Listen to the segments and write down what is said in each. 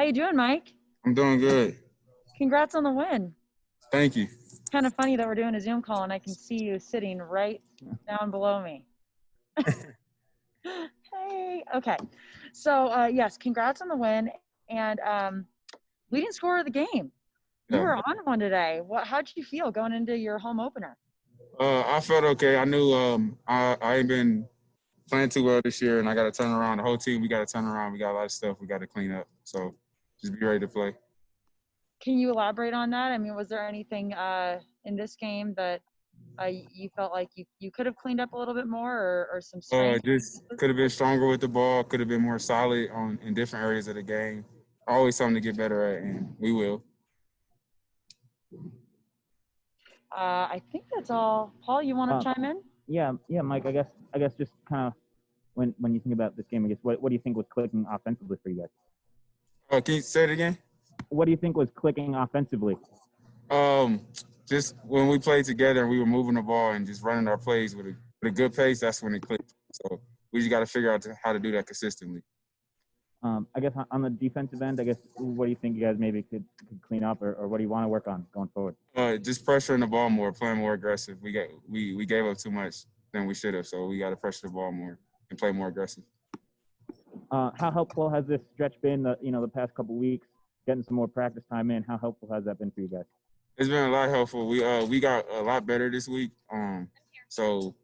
How you doing, Mike? I'm doing good. Congrats on the win. Thank you. Kind of funny that we're doing a Zoom call and I can see you sitting right down below me. Hey, okay. So yes, congrats on the win and leading scorer of the game. You Yeah. were on one today. How did you feel going into your home opener? I felt okay. I knew I ain't been playing too well this year, and I got to turn around. The whole team, we got to turn around. We got a lot of stuff we got to clean up. So just be ready to play. Can you elaborate on that? I mean, was there anything in this game that you felt like you could have cleaned up a little bit more or some strength? Just could have been stronger with the ball. Could have been more solid in different areas of the game. Always something to get better at, and we will. I think that's all. Paul, you want to chime in? Yeah, Mike. I guess just kind of when you think about this game, I guess what do you think was clicking offensively for you guys? Can you say it again? What do you think was clicking offensively? Just when we played together and we were moving the ball and just running our plays with a good pace, that's when it clicked. So we just got to figure out how to do that consistently. I guess on the defensive end, I guess what do you think you guys maybe could clean up, or what do you want to work on going forward? Just pressuring the ball more, playing more aggressive. We gave up too much than we should have, so we got to pressure the ball more and play more aggressive. How helpful has this stretch been? The past couple weeks, getting some more practice time in. How helpful has that been for you guys? It's been a lot helpful. We got a lot better this week. So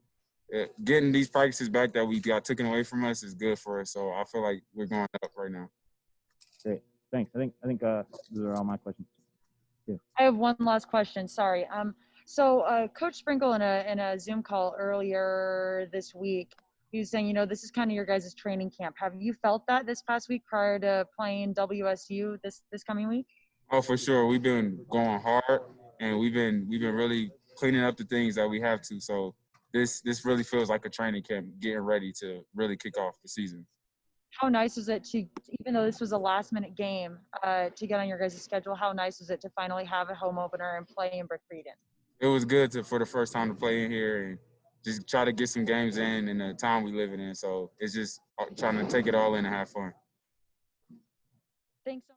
getting these practices back that we got taken away from us is good for us. So I feel like we're going up right now. Great, thanks. I think those are all my questions. Yeah. I have one last question. Sorry. So Coach Sprinkle in a Zoom call earlier this week, he was saying, this is kind of your guys' training camp. Have you felt that this past week prior to playing WSU this coming week? Oh, for sure. We've been going hard, and we've been really cleaning up the things that we have to. So this really feels like a training camp, getting ready to really kick off the season. How nice was it to, even though this was a last-minute game, to get on your guys' schedule? How nice was it to finally have a home opener and play in Brick Breeden? It was good for the first time to play in here and just try to get some games in the time we live in. So it's just trying to take it all in and have fun. Thanks so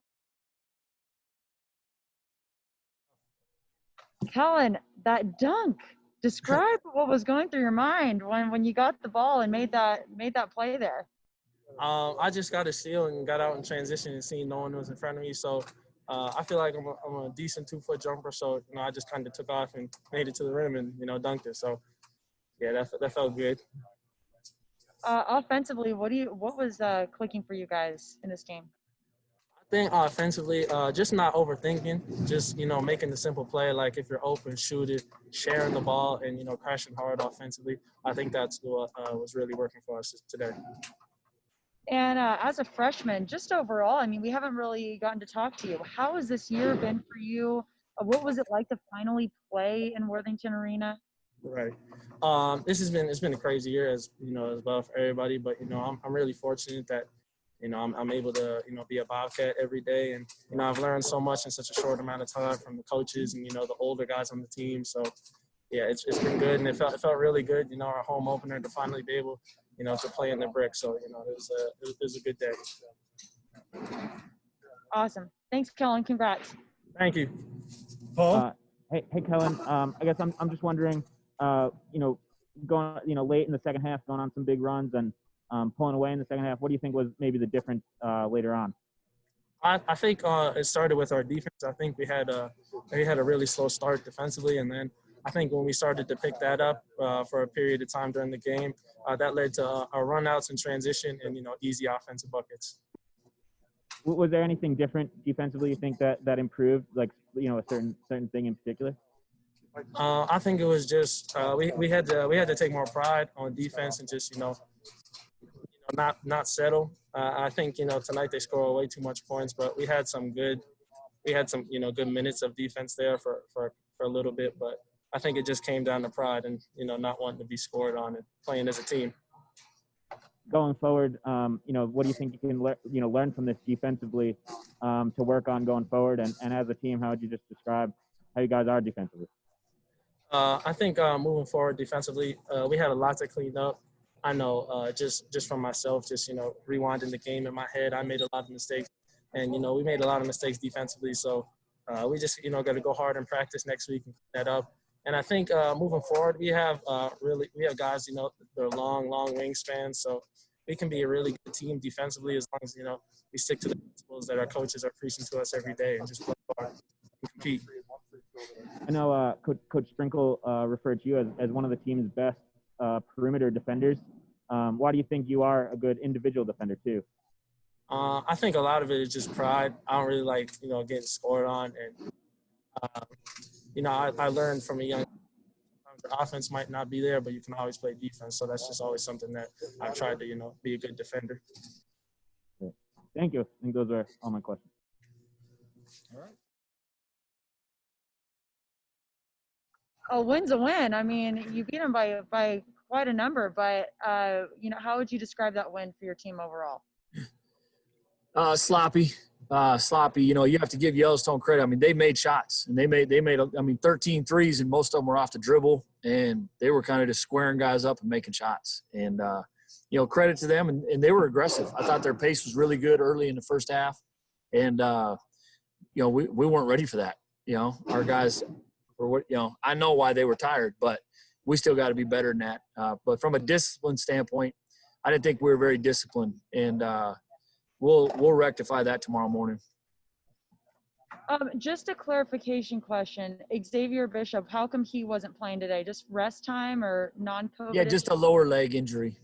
much. Kellen, that dunk. Describe what was going through your mind when you got the ball and made that play there. I just got a steal and got out in transition and seen no one was in front of me. So I feel like I'm a decent 2-foot jumper. So, I just kind of took off and made it to the rim and, dunked it. So, yeah, that felt good. Offensively, what was clicking for you guys in this game? I think offensively, just not overthinking, just, making the simple play. Like if you're open, shoot it, sharing the ball, and, crashing hard offensively. I think that's what was really working for us today. And as a freshman, just overall, I mean, we haven't really gotten to talk to you. How has this year been for you? What was it like to finally play in Worthington Arena? Right. It's been a crazy year as well for everybody. But I'm really fortunate that I'm able to be a Bobcat every day, and I've learned so much in such a short amount of time from the coaches and the older guys on the team. So yeah, it's been good, and it felt really good. Our home opener to finally be able to play in the brick. So it was a good day. Awesome. Thanks, Kellen. Congrats. Thank you, Paul. Hey, Kellen. I guess I'm just wondering. Going late in the second half, going on some big runs and pulling away in the second half. What do you think was maybe the difference later on? I think it started with our defense. I think we had a really slow start defensively, and then I think when we started to pick that up for a period of time during the game, that led to our runouts and transition and easy offensive buckets. Was there anything different defensively you think that improved, like a certain thing in particular? I think it was just we had to take more pride on defense and just not settle. I think tonight they scored way too much points, but we had some good minutes of defense there for a little bit. But I think it just came down to pride and not wanting to be scored on and playing as a team. Going forward, what do you think you can learn from this defensively to work on going forward? And as a team, how would you just describe how you guys are defensively? I think moving forward defensively, we had a lot to clean up. I know just from myself, just rewinding the game in my head, I made a lot of mistakes And, we made a lot of mistakes defensively. So we just, got to go hard in practice next week and clean that up. And I think moving forward, we have guys, they're long wingspans. So we can be a really good team defensively as long as, we stick to the principles that our coaches are preaching to us every day and just play hard and compete. I know Coach Sprinkle referred to you as one of the team's best perimeter defenders. Why do you think you are a good individual defender too? I think a lot of it is just pride. I don't really like, getting scored on. And, I learned from a young – the offense might not be there, but you can always play defense. So that's just always something that I've tried to, be a good defender. Thank you. I think those are all my questions. All right. A win's a win. I mean, you beat them by quite a number, but, how would you describe that win for your team overall? Sloppy. You have to give Yellowstone credit. I mean, they made shots, and they made 13 threes, and most of them were off the dribble, and they were kind of just squaring guys up and making shots. And, credit to them, and they were aggressive. I thought their pace was really good early in the first half, and, we weren't ready for that. Our guys were, I know why they were tired, but we still got to be better than that. But from a discipline standpoint, I didn't think we were very disciplined, and we'll rectify that tomorrow morning. Just a clarification question. Xavier Bishop, how come he wasn't playing today? Just rest time or non-COVID? Yeah, just a lower leg injury.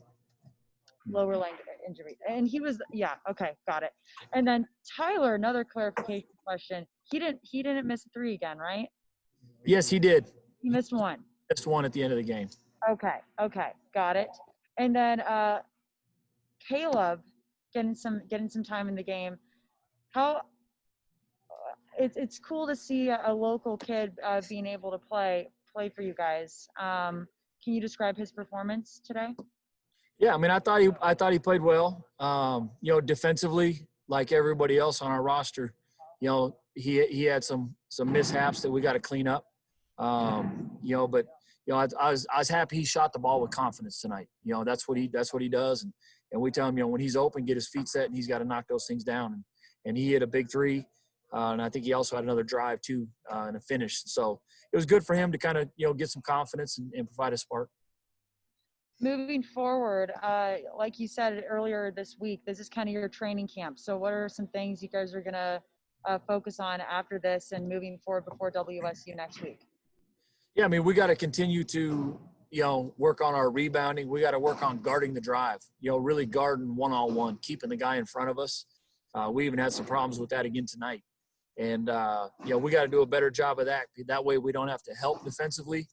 Lower leg injury. And he was, yeah, okay, got it. And then Tyler, another clarification question. He didn't miss 3 again, right? Yes, he did. He missed 1. Missed 1 at the end of the game. Okay, got it. And then Caleb getting some time in the game. How it's cool to see a local kid being able to play for you guys. Can you describe his performance today? Yeah, I mean, I thought he played well. Defensively, like everybody else on our roster, he had some mishaps that we got to clean up. But I was happy he shot the ball with confidence tonight. That's what he does, and we tell him, when he's open, get his feet set, and he's got to knock those things down. And he hit a big 3, and I think he also had another drive too and a finish. So it was good for him to kind of get some confidence and provide a spark. Moving forward, like you said earlier this week, this is kind of your training camp. So what are some things you guys are going to focus on after this and moving forward before WSU next week? Yeah, I mean, we got to continue to, work on our rebounding. We got to work on guarding the drive, really guarding one-on-one, keeping the guy in front of us. We even had some problems with that again tonight. And, we got to do a better job of that. That way we don't have to help defensively,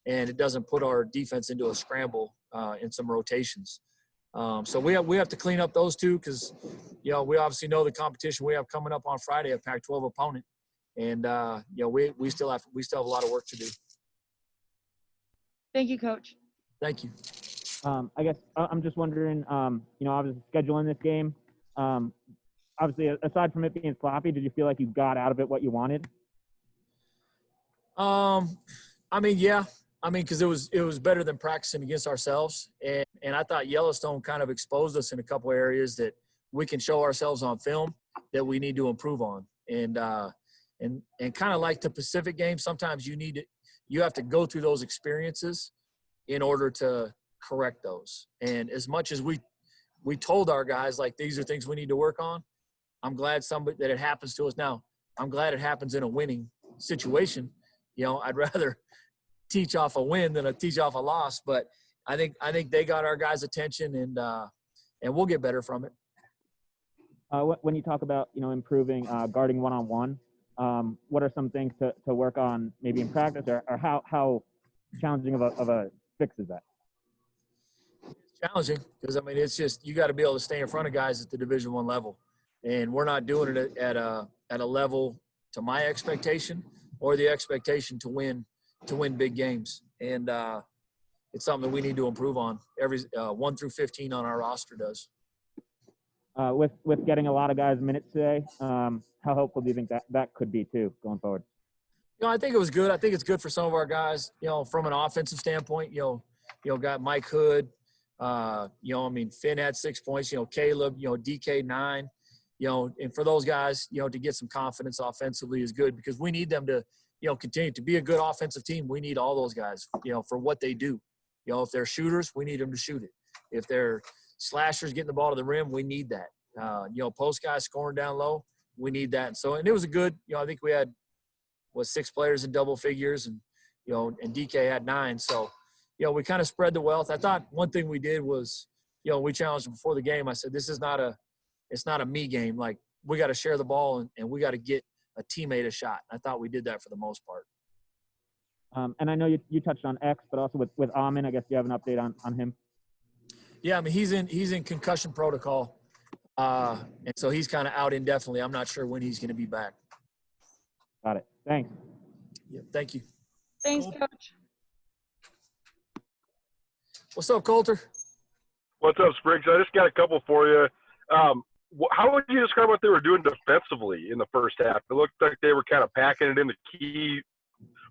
and it doesn't put our defense into a scramble in some rotations. So we have to clean up those two because, we obviously know the competition we have coming up on Friday, a Pac-12 opponent. And, we still have a lot of work to do. Thank you, Coach. Thank you. I guess I'm just wondering, obviously scheduling this game, obviously aside from it being sloppy, did you feel like you got out of it what you wanted? Yeah. Because it was better than practicing against ourselves. And I thought Yellowstone kind of exposed us in a couple of areas that we can show ourselves on film that we need to improve on. And kind of like the Pacific game, sometimes you have to go through those experiences in order to correct those. And as much as we told our guys, like, these are things we need to work on, I'm glad that it happens to us now. I'm glad it happens in a winning situation. I'd rather teach off a win than teach off a loss, but I think they got our guys' attention, and we'll get better from it. When you talk about improving guarding one-on-one, what are some things to work on maybe in practice, or how challenging of a fix is that? It's challenging because it's just you got to be able to stay in front of guys at the Division I level, and we're not doing it at a level to my expectation or the expectation to win big games. And it's something that we need to improve on. Every 1 through 15 on our roster does. With getting a lot of guys minutes today, how helpful do you think that could be too going forward? I think it was good. I think it's good for some of our guys, from an offensive standpoint, got Mike Hood, Finn had 6 points, Caleb, DK 9, and for those guys, to get some confidence offensively is good because we need them to, continue to be a good offensive team. We need all those guys, for what they do. If they're shooters, we need them to shoot it. If they're slashers getting the ball to the rim, we need that. Post guys scoring down low, we need that. And it was a good, I think we had, 6 players in double figures and DK had 9. So, we kind of spread the wealth. I thought one thing we did was, we challenged before the game. I said, it's not a me game. Like, we got to share the ball and we got to get a teammate a shot. I thought we did that for the most part. And I know you touched on X, but also with Amin, I guess you have an update on him. Yeah, I mean, he's in concussion protocol. And so he's kind of out indefinitely. I'm not sure when he's going to be back. Got it. Thanks. Yeah, thank you. Thanks, Coach. What's up, Coulter? What's up, Spriggs? I just got a couple for you. How would you describe what they were doing defensively in the first half? It looked like they were kind of packing it in the key,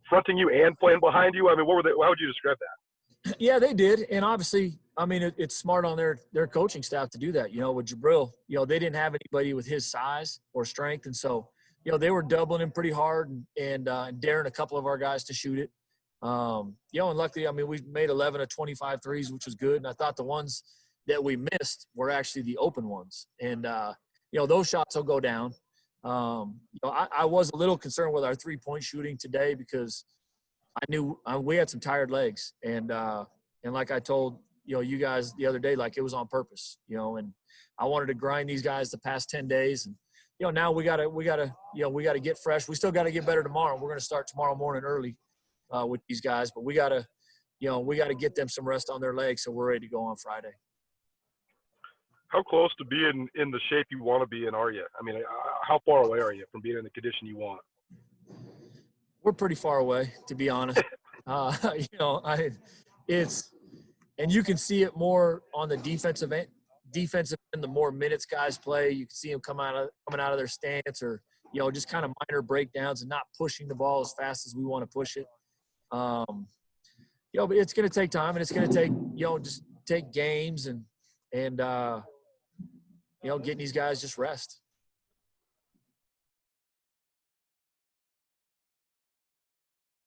fronting you and playing behind you. I mean, how would you describe that? Yeah, they did. And obviously, I mean, it's smart on their coaching staff to do that. With Jabril, they didn't have anybody with his size or strength. And so, they were doubling him pretty hard and daring a couple of our guys to shoot it. And luckily, I mean, we made 11 of 25 threes, which was good. And I thought the ones that we missed were actually the open ones. And, those shots will go down. I was a little concerned with our three-point shooting today because I knew we had some tired legs. And like I told, you guys the other day, like it was on purpose, and I wanted to grind these guys the past 10 days. And, now we gotta get fresh. We still got to get better tomorrow. We're going to start tomorrow morning early with these guys, but we got to get them some rest on their legs so we're ready to go on Friday. How close to being in the shape you want to be in are you? I mean, how far away are you from being in the condition you want? We're pretty far away, to be honest. And you can see it more on the defensive end. The more minutes guys play, you can see them coming out of their stance or just kind of minor breakdowns and not pushing the ball as fast as we want to push it. But it's going to take time and it's going to take just take games and getting these guys just rest.